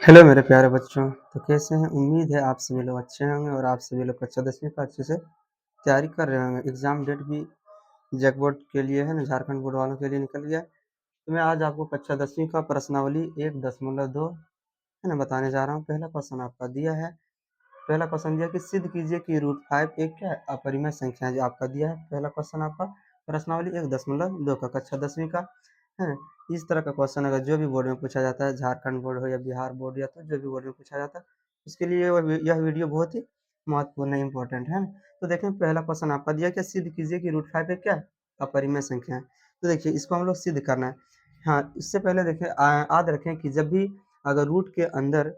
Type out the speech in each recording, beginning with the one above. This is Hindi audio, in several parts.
हेलो मेरे प्यारे बच्चों, तो कैसे हैं? उम्मीद है आप सभी लोग अच्छे होंगे और आप सभी लोग कक्षा 10वीं का अच्छे से तैयारी कर रहे होंगे। एग्ज़ाम डेट भी जैकबोर्ड के लिए है ना, झारखंड बोर्ड वालों के लिए निकल गया है। तो मैं आज आपको कक्षा 10वीं का प्रश्नावली 1.2 है ना बताने जा रहा हूँ। पहला क्वेश्चन आपका दिया है। पहला क्वेश्चन दिया कि सिद्ध कीजिए कि √5 एक क्या है? अपरिमेय संख्या है, जो आपका दिया है। पहला क्वेश्चन आपका प्रश्नावली 1.2 का कक्षा 10वीं का है ना। इस तरह का क्वेश्चन अगर जो भी बोर्ड में पूछा जाता है, झारखंड बोर्ड हो या बिहार बोर्ड या तो जो भी बोर्ड में पूछा जाता है, उसके लिए यह वीडियो बहुत ही महत्वपूर्ण है, इंपॉर्टेंट है ना। तो देखें, पहला क्वेश्चन आपका दिया क्या, सिद्ध कीजिए कि √5 एक क्या है? अपरिमेय संख्या है। तो देखिए, इसको हम लोग सिद्ध करना है। हाँ, इससे पहले देखें, याद रखें कि जब भी अगर रूट के अंदर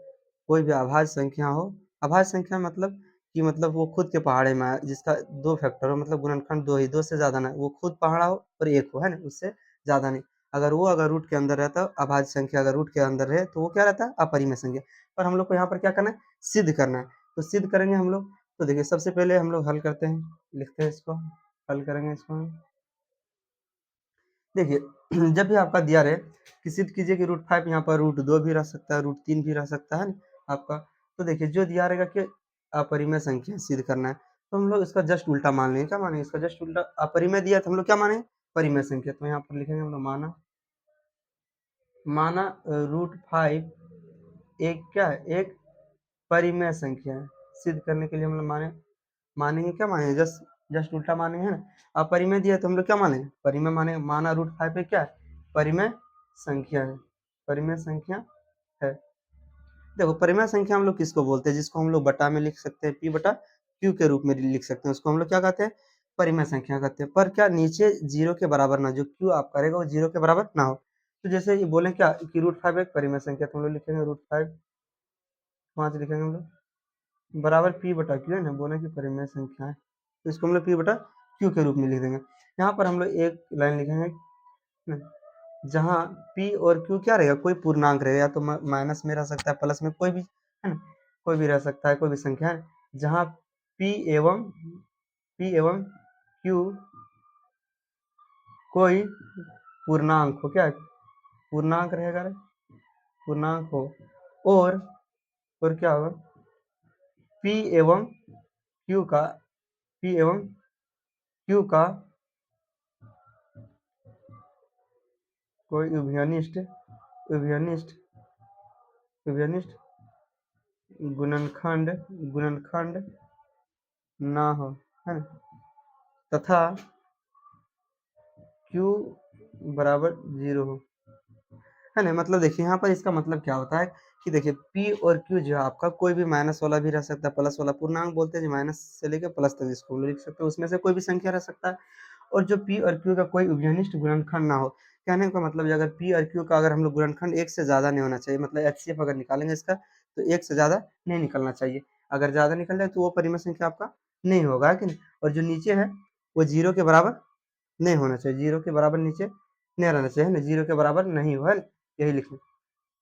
कोई भी अभाज्य संख्या हो, अभाज्य संख्या मतलब कि मतलब वो खुद के पहाड़े में आए, जिसका 2 फैक्टर हो, मतलब गुणनखंड 2 ही, 2 से ज़्यादा ना, वो खुद पहाड़ा हो और 1 हो, है ना? उससे ज़्यादा नहीं। अगर रूट के अंदर रहता, अभाज्य संख्या अगर रूट के अंदर रहे तो वो क्या रहता है? अपरिमेय संख्या। पर हम लोग को यहाँ पर क्या करना है? सिद्ध करना है। तो सिद्ध करेंगे हम लोग। तो देखिए, सबसे पहले हम लोग हल करते हैं, लिखते हैं इसको, हल करेंगे इसको हम। देखिए, जब भी आपका दिया रहे कि सिद्ध कीजिए कि √5, यहाँ पर √2 भी रह सकता है, √3 भी रह सकता है ना आपका। तो देखिए, जो दिया रहेगा कि अपरिमेय संख्या सिद्ध करना है, तो हम लोग इसका जस्ट उल्टा मान लेंगे। क्या मानेंगे? इसका जस्ट उल्टा। अपरिमेय दिया तो हम लोग क्या मानेंगे? परिमेय संख्या। तो यहाँ पर लिखेंगे हम लोग, माना माना √5 एक क्या है? एक परिमेय संख्या है। सिद्ध करने के लिए हम लोग मानेंगे क्या मानेंगे? जस्ट जस्ट उल्टा मानेंगे, है ना। अपरिमेय दिया तो हम लोग क्या मानेंगे? परिमेय मानेंगे। माना √5 पे क्या है? परिमेय संख्या है। परिमेय संख्या है। देखो, परिमेय संख्या हम लोग किसको बोलते हैं? जिसको हम लोग बटा में लिख सकते हैं, p/q के रूप में लिख सकते हैं, उसको हम लोग क्या कहते हैं? परिमेय संख्या कहते हैं। पर क्या नीचे जीरो के बराबर ना, जो q आप करेगा वो जीरो के बराबर ना हो। तो जैसे ये बोले क्या कि √5 एक परिमेय संख्या, तो हम लोग लिखेंगे √5 5 लिखेंगे हम लोग, बराबर p/q है ना। बोले कि परिमेय संख्या है, तो इसको हम लोग p/q के रूप में लिख देंगे। यहाँ पर हम लोग एक लाइन लिखेंगे ना, जहाँ p और q क्या रहेगा? कोई पूर्णांक रहेगा, या तो माइनस में रह सकता है, प्लस में, कोई भी है ना, कोई भी रह सकता है, कोई भी संख्या है। जहाँ p एवं q कोई पूर्णांक हो, क्या है? पूर्णांक रहेगा रे, पूर्णांक हो। और क्या होगा? p एवं q का p एवं q का कोई उभयनिष्ठ उभयनिष्ठ गुणनखंड ना हो, है ना, तथा q बराबर 0 हो, है ना। मतलब देखिए, यहाँ पर इसका मतलब क्या होता है कि देखिए, p और q जो है आपका, कोई भी माइनस वाला भी रह सकता है, प्लस वाला। पूर्णांक बोलते हैं जो माइनस से लेकर प्लस तक इसको लिख सकते हैं, उसमें से कोई भी संख्या रह सकता है। और जो p और q का कोई उभयनिष्ठ गुणनखंड ना हो। कहने का मतलब, अगर p और q का अगर हम लोग गुणनखंड 1 से ज़्यादा नहीं होना चाहिए, मतलब HCF अगर निकालेंगे इसका, तो 1 से ज़्यादा नहीं निकलना चाहिए। अगर ज़्यादा निकल जाए तो वो परिमेय संख्या आपका नहीं होगा, है कि नहीं। और जो नीचे है वो 0 के बराबर नहीं होना चाहिए, 0 के बराबर नीचे नहीं रहना चाहिए, है ना, 0 के बराबर नहीं हो, है ना, यही लिखना।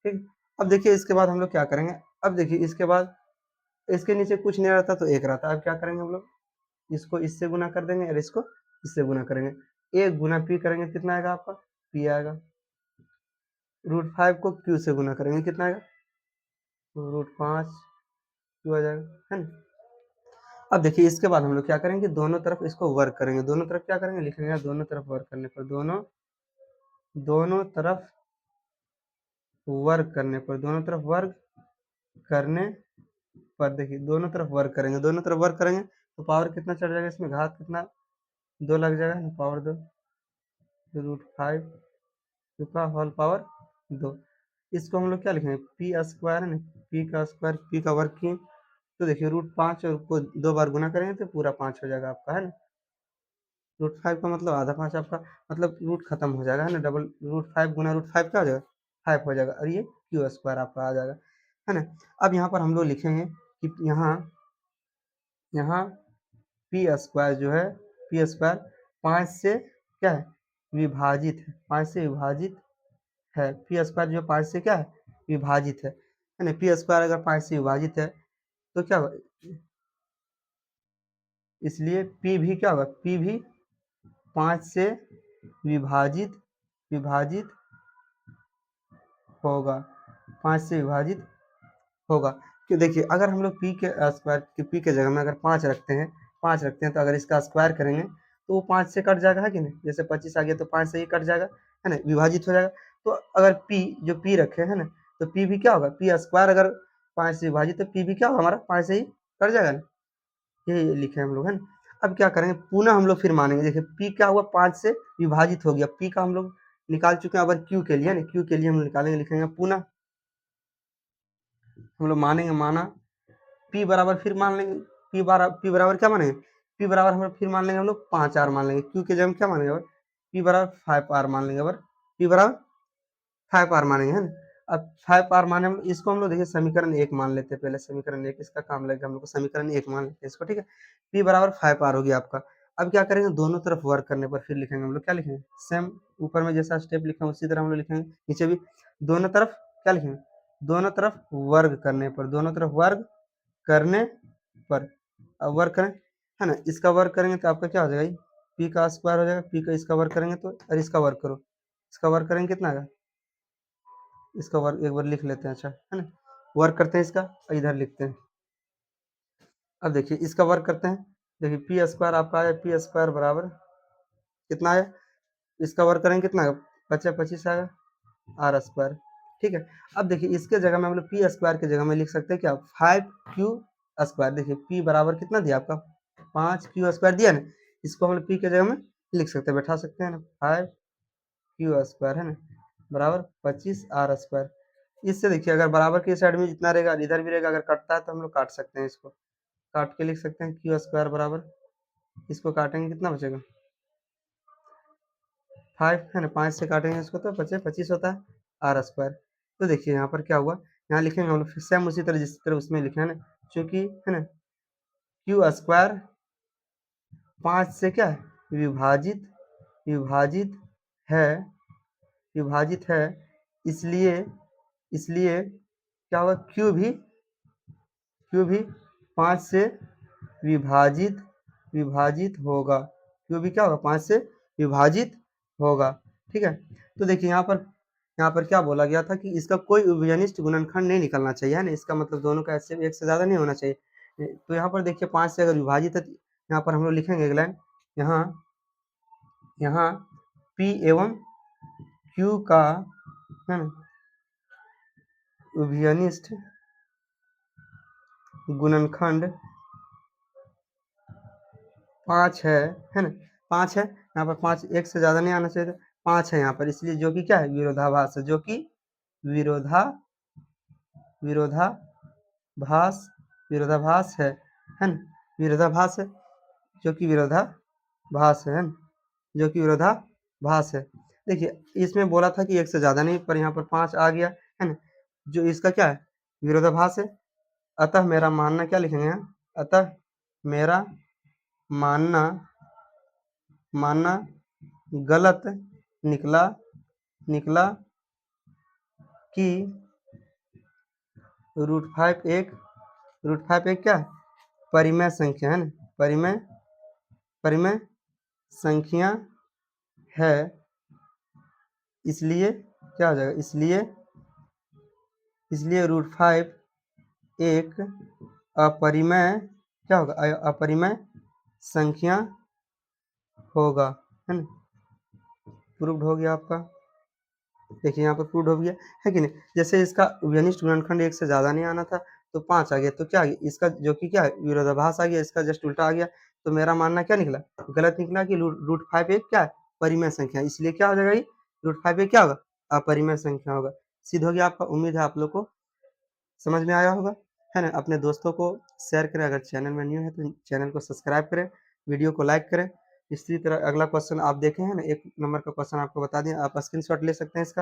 ठीक। अब देखिए, इसके बाद हम लोग क्या करेंगे? अब देखिए, इसके बाद इसके नीचे कुछ नहीं रहता तो एक रहता। अब क्या करेंगे हम लोग? इसको इससे गुना कर देंगे और इसको इससे गुना करेंगे। 1 गुना p करेंगे, कितना आएगा आपका? p आएगा। √5 को q से गुना करेंगे, कितना आएगा? √5 q आ जाएगा, है ना। अब देखिए, इसके बाद हम लोग क्या करेंगे? दोनों तरफ इसको वर्ग करेंगे। दोनों तरफ क्या करेंगे? लिखेंगे दोनों तरफ वर्ग करने पर, दोनों तरफ दोनों तरफ वर्ग करने पर देखिए, दोनों तरफ वर्ग करेंगे, दोनों तरफ वर्ग करेंगे तो पावर कितना चढ़ जाएगा इसमें? घात कितना? 2 लग जाएगा ना, पावर 2, √5 का होल पावर 2। इसको हम लोग क्या लिखेंगे? p² है ना, p का स्क्वायर, p का वर्ग किए। तो देखिए, √5 और को 2 बार गुना करेंगे तो पूरा 5 हो जाएगा आपका, है ना। √5 का मतलब आधा 5 आपका, मतलब रूट खत्म हो जाएगा, है ना। डबल √5 गुना √5 क्या हो जाएगा? 5 हो जाएगा, और ये q² आपका आ जाएगा, है ना। अब यहाँ पर हम लोग लिखेंगे कि यहाँ यहाँ p² जो है, p² 5 से क्या है? विभाजित है, 5 से विभाजित है। p² जो 5 से क्या है? विभाजित है ना। p² अगर 5 से विभाजित है तो क्या होगा? इसलिए p भी क्या होगा? p भी 5 से विभाजित होगा, 5 से विभाजित होगा। कि देखिए अगर हम लोग पी के जगह में अगर 5 रखते हैं, तो अगर इसका स्क्वायर करेंगे तो वो 5 से कट जाएगा, है कि नहीं? जैसे 25 आ गया तो 5 से ही कट जाएगा, है ना? विभाजित हो जाएगा। तो अगर पी रखे है ना, तो पी भी क्या होगा, पी स्क्वायर अगर 5 से विभाजित, तो पी भी क्या होगा हमारा, 5 से ही कट जाएगा ना। ये लिखे हम लोग, है ना? अब क्या करेंगे, पुनः हम लोग फिर मानेंगे। देखिए पी क्या हुआ, 5 से विभाजित हो गया। पी का हम लोग निकाल चुके हैं, अब क्यू के लिए, है ना, क्यू के लिए हम लोग निकालेंगे, लिखेंगे पुनः हम लोग मानेंगे, माना पी बराबर, फिर मान लेंगे पी बराबर क्या मानेंगे, पी बराबर हम लोग फिर मान लेंगे, हम लोग 5 आर मान लेंगे। क्यू के जगह में क्या मानेंगे, और पी बराबर 5 आर मान लेंगे, और पी बराबर 5 आर मानेंगे, है ना? अब 5 आर माने, इसको हम लोग देखिए समीकरण 1 मान लेते हैं। पहले समीकरण 1 इसका काम लगेगा, हम लोग को समीकरण 1 मान लेते हैं इसको, ठीक है? पी बराबर 5 आर हो गया आपका। अब क्या करेंगे, दोनों तरफ वर्क करने पर फिर लिखेंगे हम लोग, क्या लिखेंगे, सेम ऊपर में जैसा स्टेप लिखे उसी तरह हम लोग लिखेंगे नीचे भी। दोनों तरफ क्या लिखेंगे, दोनों तरफ वर्ग करने पर, दोनों तरफ वर्ग करने पर, अब वर्क करें, है ना? इसका वर्क करेंगे तो आपका क्या हो जाएगा, पी का स्क्वायर हो जाएगा। पी का इसका वर्क करेंगे तो, और इसका वर्क करो, इसका वर्क करेंगे कितना आएगा, इसका वर्क एक बार लिख लेते हैं, अच्छा है ना? वर्क करते हैं इसका और इधर लिखते हैं। अब देखिए इसका वर्क करते हैं। देखिए पी स्क्वायर आपका आया, पी स्क्वायर बराबर कितना आया, इसका वर्क करेंगे कितना आएगा, 25 25 आएगा आर स्क्वायर, ठीक है? अब देखिए इसके जगह में हम लोग पी स्क्वायर की जगह में लिख सकते हैं क्या, 5 क्यू स्क्वायर। देखिए पी बराबर कितना दिया आपका, 5 क्यू स्क्वायर दिया ना, इसको हम लोग पी के जगह में लिख सकते हैं, बैठा सकते हैं ना, 5 क्यू स्क्वायर, है ना, बराबर 25 आर स्क्वायर। इससे देखिए अगर बराबर की साइड में जितना रहेगा इधर भी रहेगा, अगर कटता है तो हम लोग काट सकते हैं, इसको काट के लिख सकते हैं क्यू स्क्वायर बराबर, इसको काटेंगे कितना बचेगा, 5, है ना, 5 से काटेंगे इसको तो बचे 25 होता है आर स्क्वायर। तो देखिए यहाँ पर क्या हुआ, यहाँ लिखेंगे हम लोग फिर सेम उसी तरह जिस तरह उसमें लिखे है ना, क्योंकि है ना क्यू स्क्वायर 5 से क्या है विभाजित, विभाजित है, विभाजित है, इसलिए, इसलिए क्या होगा, क्यू भी 5 से विभाजित, विभाजित होगा। क्यू भी क्या होगा, 5 से विभाजित होगा, ठीक है? तो देखिए यहाँ पर क्या बोला गया था कि इसका कोई उभयनिष्ठ गुणनखंड नहीं निकलना चाहिए, है ना? इसका मतलब दोनों का ऐसे एक से ज्यादा नहीं होना चाहिए। तो यहाँ पर देखिए 5 से अगर विभाजित है तो यहाँ पर हम लोग लिखेंगे एक लाइन, यहाँ यहाँ पी एवं क्यू का, है ना, उभयनिष्ठ गुणनखंड 5 है ना, 5 है यहाँ पर, 5 एक से ज्यादा नहीं आना चाहिए था, 5 है यहाँ पर, इसलिए जो कि क्या है विरोधाभास है, जो कि विरोधा विरोधाभास, विरोधाभास है ना, विरोधाभास है, जो कि विरोधाभास है ना, जो कि विरोधाभास है। देखिए इसमें बोला था कि एक से ज्यादा नहीं, पर यहाँ पर 5 आ गया, है ना, जो इसका क्या है विरोधाभास है। अतः मेरा मानना, क्या लिखेंगे यहाँ, अतः मेरा मानना, मानना गलत निकला, निकला कि रूट फाइव एक क्या है, परिमेय संख्या, है ना, परिमेय, परिमेय संख्या है, इसलिए क्या हो जाएगा, इसलिए, इसलिए रूट 5 एक अपरिमेय, क्या होगा, अपरिमेय संख्या होगा, है ना? प्रूव्ड हो गया आपका। देखिए यहाँ पर प्रूव्ड हो गया, है कि नहीं? जैसे इसका उभयनिष्ठ गुणनखंड एक से ज्यादा नहीं आना था तो 5 आ गया, तो क्या आ गया इसका, जो कि क्या है विरोधाभास आ गया, इसका जस्ट उल्टा आ गया। तो मेरा मानना क्या निकला, गलत निकला कि रूट 5 एक क्या है परिमेय संख्या, इसलिए क्या हो जाएगा ये रूट 5 एक क्या होगा अपरिमेय संख्या होगा। सिद्ध हो गया आपका। उम्मीद है आप लोग को समझ में आया होगा, है ना? अपने दोस्तों को शेयर करें, अगर चैनल में न्यू है तो चैनल को सब्सक्राइब करें, वीडियो को लाइक करें। इसी तरह अगला क्वेश्चन आप देखें, है ना, 1 नंबर का क्वेश्चन आपको बता दिया, आप स्क्रीनशॉट ले सकते हैं इसका,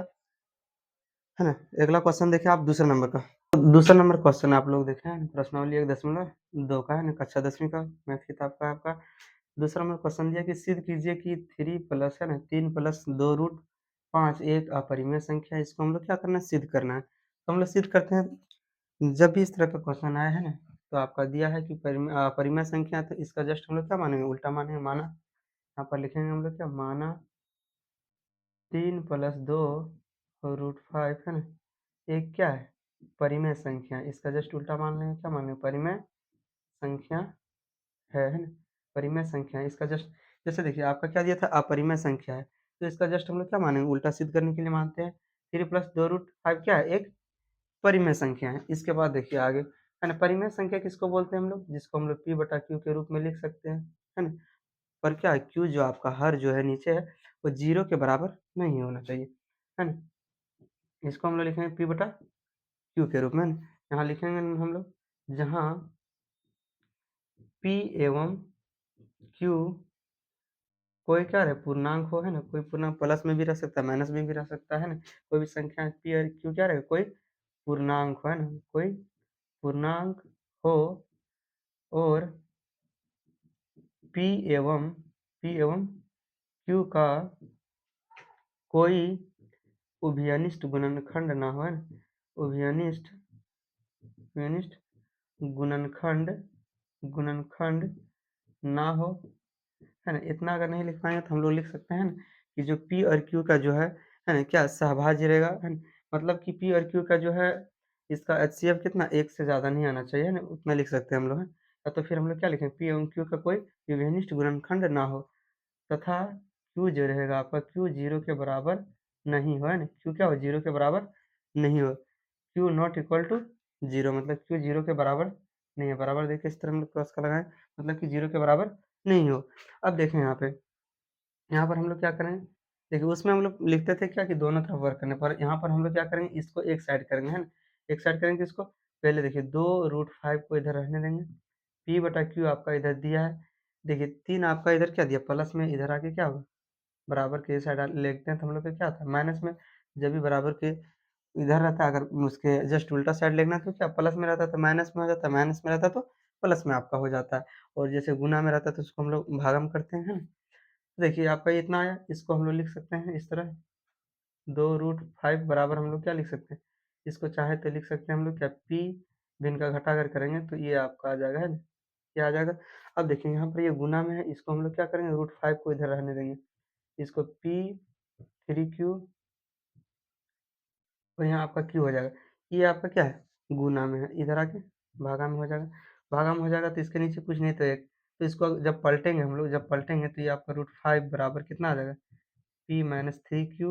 है ना? अगला क्वेश्चन देखें आप दूसरा नंबर का। तो दूसरा नंबर क्वेश्चन आप लोग देखें, प्रश्नावली 1.2 का, है ना, कक्षा 10वीं का मैथ किताब का आपका। दूसरा नंबर क्वेश्चन दिया कि सिद्ध कीजिए कि 3 प्लस, है ना, 3 प्लस 2 रूट 5 एक अपरिमेय संख्या है। इसको हम लोग क्या करना है, सिद्ध करना है। तो हम लोग सिद्ध करते हैं। जब भी इस तरह का क्वेश्चन आया है ना, तो आपका दिया है कि परिमेय संख्या है, तो इसका जस्ट हम लोग क्या मानेंगे, उल्टा मानेंगे, माना। यहाँ पर लिखेंगे हम लोग क्या, माना 3 प्लस 2 और रूट 5, है ना, एक क्या है परिमेय संख्या, इसका जस्ट उल्टा मान लेंगे, क्या मान लेंगे, परिमेय संख्या है ना, परिमेय संख्या है, इसका जस्ट, जैसे देखिए आपका क्या दिया था, अपरिमेय संख्या है, तो इसका जस्ट हम लोग क्या मानेंगे, उल्टा सिद्ध करने के लिए मानते हैं। 3 प्लस 2√5 क्या है, एक परिमेय संख्या है। इसके बाद देखिए आगे, है ना, परिमेय संख्या किसको बोलते हैं हम लोग, जिसको हम लोग p/q के रूप में लिख सकते हैं, है ना। पर क्या है, q जो आपका हर जो है नीचे है, वो 0 के बराबर नहीं होना चाहिए, है ना। इसको हम लोग लिखेंगे p/q के रूप में, यहाँ लिखेंगे हम लोग, जहाँ p एवं q कोई क्या है, पूर्णांक हो, है ना, कोई पूर्णांक प्लस में भी रह सकता है, माइनस में भी रह सकता है ना, कोई भी संख्या p और q क्या रहेगा, कोई पूर्णांक हो, है ना, कोई पूर्णांक हो, और p एवं q का कोई उभयनिष्ठ गुणनखंड ना हो, है ना, उभयनिष्ठ गुणनखंड ना हो, है ना। इतना अगर नहीं लिख पाएंगे तो हम लोग लिख सकते हैं ना, कि जो p और q का जो है ना, क्या सहभाज्य रहेगा, है ना, मतलब कि p और q का जो है, इसका HCF कितना, एक से ज़्यादा नहीं आना चाहिए, है ना, उतना लिख सकते हैं हम लोग, है। या तो फिर हम लोग क्या लिखें, p एवं q का कोई विभिन्निष्ट गुणनखंड ना हो, तथा q जो रहेगा आपका, q 0 के बराबर नहीं हो, है ना, q क्या हो, 0 के बराबर नहीं हो, q नॉट इक्वल टू 0, मतलब q 0 के बराबर नहीं है, बराबर देखिए इस तरह हम लोग क्रॉस का लगाएं, मतलब कि 0 के बराबर नहीं हो। अब देखें यहाँ पर हम लोग क्या करेंगे, देखिए उसमें हम लोग लिखते थे क्या, कि दोनों तरफ वर्क करने पर, यहाँ पर हम लोग क्या करेंगे, इसको एक साइड करेंगे, है ना, एक साइड करेंगे इसको, पहले देखिए 2√5 को इधर रहने देंगे, p/q आपका इधर दिया है, देखिए 3 आपका इधर क्या दिया, प्लस में, इधर आके क्या होगा, बराबर के साइड लेते हैं तो हम लोग का क्या था, माइनस में, जब भी बराबर के इधर रहता है, अगर उसके जस्ट उल्टा साइड लिखना है तो क्या, प्लस में रहता है तो माइनस में हो जाता है, माइनस में रहता है तो प्लस में आपका हो जाता है, और जैसे गुना में रहता है तो उसको हम लोग भागम करते हैं, है ना। देखिए आपका ये इतना आया, इसको हम लोग लिख सकते हैं इस तरह, 2√5 बराबर हम लोग क्या लिख सकते हैं, इसको चाहे तो लिख सकते हैं हम लोग क्या, p भी इनका घटा कर करेंगे तो ये आपका आ जाएगा, है ना, ये आ जाएगा। अब देखिए यहाँ पर ये गुना में है, इसको हम लोग क्या करेंगे, √5 को इधर रहने देंगे, इसको p3q, और यहाँ आपका q हो जाएगा, ये आपका क्या है, गुना में है, इधर आके भागा में हो जाएगा, भागा में हो जाएगा तो इसके नीचे कुछ नहीं तो एक, तो इसको जब पलटेंगे हम लोग, जब पलटेंगे तो ये आपका √5 बराबर कितना आ जाएगा, p-3q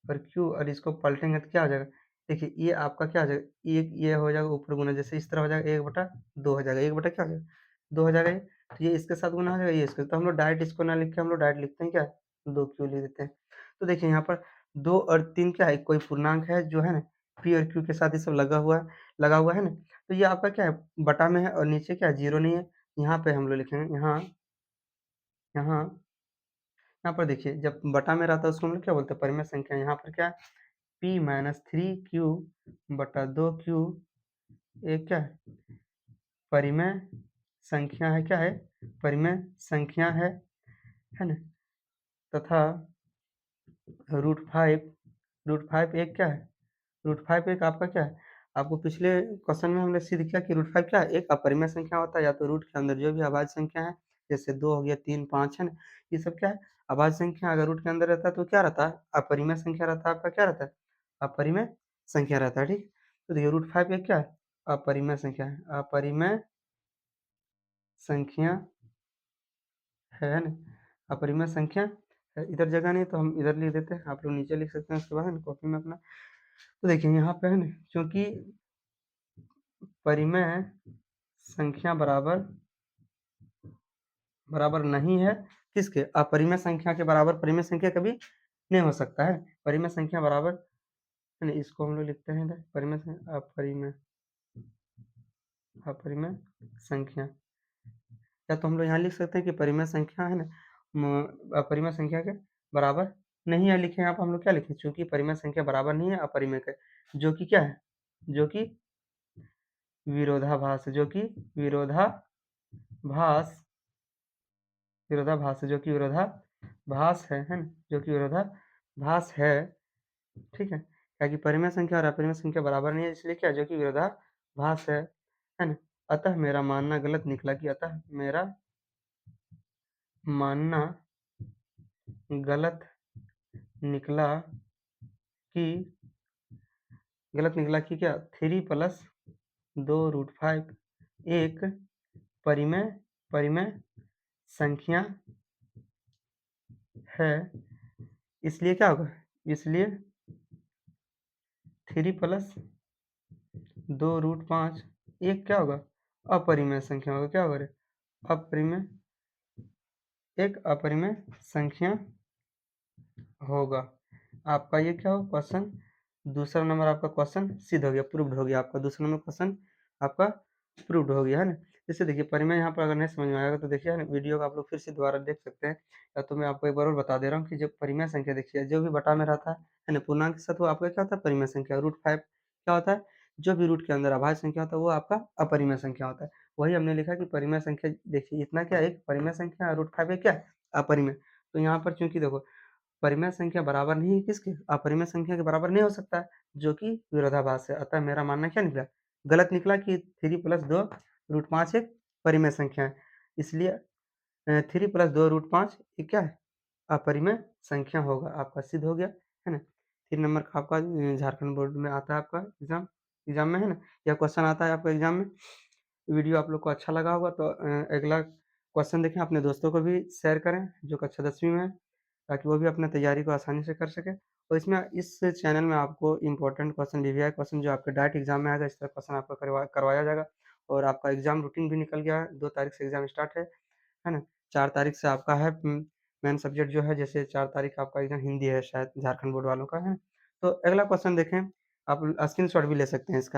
और q, और इसको पलटेंगे तो क्या हो जाएगा, देखिए ये आपका क्या हो जाएगा, ये हो जाएगा ऊपर गुना, जैसे इस तरह हो जाएगा, 1/2 हो जाएगा, 1 बटा क्या हो जाएगा, 2 हो जाएगा ये, तो ये इसके साथ गुना हो जाएगा, ये इसके, तो हम लोग डायरेक्ट इसको ना लिख के हम लोग डायरेक्ट लिखते हैं क्या, 2q लिख देते हैं। तो देखिए यहाँ पर 2 और 3 क्या है, कोई पूर्णांक है जो है ना, p और q के साथ ये सब लगा हुआ है ना, तो ये आपका क्या है, बटा में है, और नीचे क्या है, 0 नहीं है, यहाँ पे हम लोग लिखेंगे, यहाँ यहाँ यहाँ पर देखिए जब बटा में रहता है उसको हम लोग क्या बोलते हैं, परिमेय संख्या, यहाँ पर क्या है, p-3q बटा 2q एक क्या है, परिमेय संख्या है, क्या है, परिमेय संख्या है ना, तथा √5 एक क्या है, √5 एक आपका क्या है, आपको पिछले क्वेश्चन में हमने सिद्ध किया कि √5 क्या है, एक अपरिमेय संख्या होता है, या तो रूट के अंदर जो भी अभाज्य संख्या है, जैसे 2 हो गया, 3, 5 है ना, ये सब क्या है, अभाज्य संख्या, अगर रूट के अंदर रहता है तो क्या रहता है, अपरिमेय संख्या रहता है, आपका क्या रहता है, अपरिमेय संख्या रहता है, ठीक। तो देखिए √5 एक क्या है, अपरिमेय संख्या है, अपरिमेय संख्या है ना, अपरिमेय संख्या है, इधर जगह नहीं तो हम इधर लिख देते हैं, आप लोग नीचे लिख सकते हैं उसके बाद, है ना, कॉपी में अपना। तो देखिए यहाँ पे है ना, क्योंकि परिमेय संख्या बराबर बराबर नहीं है, किसके, अपरिमेय संख्या के बराबर परिमेय संख्या कभी नहीं हो सकता है, परिमेय संख्या बराबर, है ना, इसको हम लोग लिखते हैं इधर, अपरिमेय अपरिमेय संख्या, या तो हम लोग यहाँ लिख सकते हैं कि परिमेय संख्या है ना, अपरिमेय संख्या के बराबर नहीं है, लिखे यहाँ पर हम लोग क्या लिखें, चूंकि परिमेय संख्या बराबर नहीं है अपरिमेय के, जो कि क्या है, जो कि विरोधाभास है, जो कि विरोधाभास विरोधाभास है, जो कि विरोधाभास है ना, जो कि विरोधाभास है, ठीक है, क्या कि परिमेय संख्या और अपरिमेय संख्या बराबर नहीं है, इसलिए क्या, जो कि विरोधाभास है ना। अतः मेरा मानना गलत निकला, कि अतः मेरा मानना गलत निकला कि गलत निकला कि क्या 3+2√5 एक परिमेय परिमेय संख्या है, इसलिए क्या होगा, इसलिए 3+2√5 एक क्या होगा, अपरिमेय संख्या होगा। क्या होगा रे, अपरिमेय, एक अपरिमेय संख्या होगा। आपका ये क्या हो क्वेश्चन, दूसरा नंबर आपका क्वेश्चन सिद्ध हो गया, प्रूव्ड हो गया। आपका दूसरा नंबर क्वेश्चन आपका प्रूव्ड हो गया है ना। जैसे देखिए परिमेय यहाँ पर अगर नहीं समझ में आएगा तो देखिए ना, वीडियो को आप लोग फिर से दोबारा देख सकते हैं, या तो मैं आपको एक बार और बता दे रहा हूँ कि जब परिमेय संख्या देखिए जो भी बटा में रहता है ना, पूर्णांक के साथ वो आपका क्या होता है, परिमेय संख्या। √5 क्या होता है, जो भी रूट के अंदर अभाज्य संख्या होता है वो आपका अपरिमेय संख्या होता है। वही हमने लिखा कि परिमेय संख्या देखिए इतना क्या, एक परिमेय संख्या, √5 है क्या, अपरिमेय। तो यहाँ पर चूंकि देखो परिमेय संख्या बराबर नहीं है किसके, अपरिमेय संख्या के बराबर नहीं हो सकता है, जो कि विरोधाभास है। अतः मेरा मानना क्या निकला, गलत निकला कि 3+2√5 एक परिमेय संख्या है, इसलिए 3+2√5 ये क्या है, अपरिमेय संख्या होगा। आपका सिद्ध हो गया है ना। 3 नंबर का आपका झारखंड बोर्ड में आता है, आपका एग्जाम एग्जाम में है ना, यह क्वेश्चन आता है आपका एग्जाम में। वीडियो आप लोग को अच्छा लगा होगा तो अगला क्वेश्चन देखें, अपने दोस्तों को भी शेयर करें जो कक्षा 10वीं में है, ताकि वो भी अपने तैयारी को आसानी से कर सके। और इसमें इस चैनल में आपको इंपॉर्टेंट क्वेश्चन, वीवीआई क्वेश्चन जो आपके डायरेक्ट एग्जाम में आएगा, इस तरह क्वेश्चन आपका करवाया जाएगा। और आपका एग्जाम रूटीन भी निकल गया है, 2 तारीख से एग्जाम स्टार्ट है ना। 4 तारीख से आपका है मेन सब्जेक्ट जो है, जैसे 4 तारीख आपका एग्जाम हिंदी है शायद झारखंड बोर्ड वालों का है। तो अगला क्वेश्चन देखें, आप स्क्रीन शॉट भी ले सकते हैं इसका।